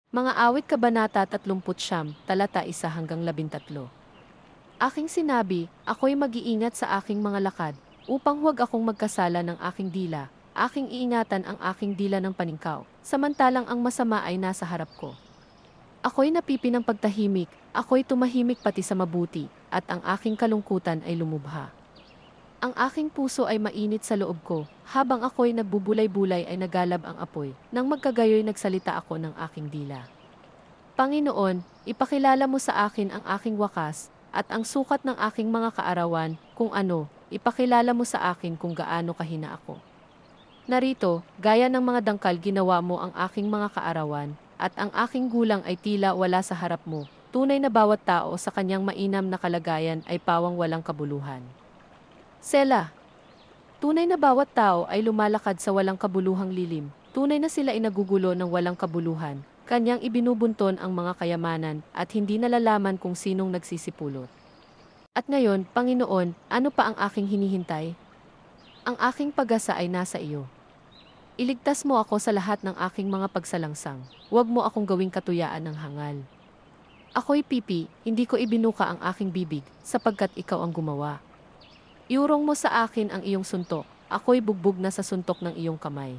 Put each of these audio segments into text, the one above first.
Mga awit kabanata 39, talata 1 hanggang 13. Aking sinabi, ako'y mag-iingat sa aking mga lakad, upang huwag akong magkasala ng aking dila, aking iingatan ang aking dila ng paningkaw, samantalang ang masama ay nasa harap ko. Ako'y napipi ng pagtahimik, ako'y tumahimik pati sa mabuti, at ang aking kalungkutan ay lumubha. Ang aking puso ay mainit sa loob ko, habang ako'y nagbubulay-bulay ay nagalab ang apoy, nang magkagayoy nagsalita ako ng aking dila. Panginoon, ipakilala mo sa akin ang aking wakas, at ang sukat ng aking mga kaarawan, kung ano, ipakilala mo sa akin kung gaano kahina ako. Narito, gaya ng mga dangkal ginawa mo ang aking mga kaarawan, at ang aking gulang ay tila wala sa harap mo. Tunay na bawat tao sa kanyang mainam na kalagayan ay pawang walang kabuluhan. Sela, tunay na bawat tao ay lumalakad sa walang kabuluhang lilim. Tunay na sila ay nagugulo ng walang kabuluhan. Kanyang ibinubunton ang mga kayamanan at hindi nalalaman kung sinong nagsisipulot. At ngayon, Panginoon, ano pa ang aking hinihintay? Ang aking pag-asa ay nasa iyo. Iligtas mo ako sa lahat ng aking mga pagsalangsang. Huwag mo akong gawing katuyaan ng hangal. Ako'y pipi, hindi ko ibinuka ang aking bibig, sapagkat ikaw ang gumawa. Iurong mo sa akin ang iyong suntok, ako'y bugbog na sa suntok ng iyong kamay.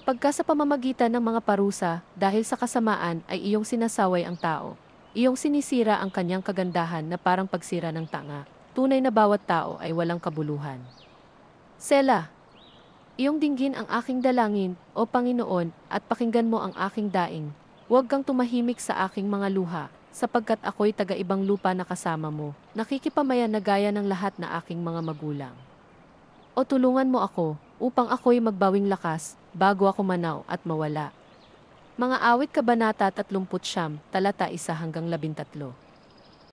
Pagka sa pamamagitan ng mga parusa, dahil sa kasamaan ay iyong sinasaway ang tao. Iyong sinisira ang kanyang kagandahan na parang pagsira ng tanga. Tunay na bawat tao ay walang kabuluhan. Sela, iyong dinggin ang aking dalangin, o Panginoon, at pakinggan mo ang aking daing. Huwag kang tumahimik sa aking mga luha, sapagkat ako'y taga-ibang lupa na kasama mo, nakikipamayan na gaya ng lahat na aking mga magulang. O tulungan mo ako, upang ako'y magbawing lakas, bago ako manaw at mawala. Mga awit kabanata 39, talata 1 hanggang 13.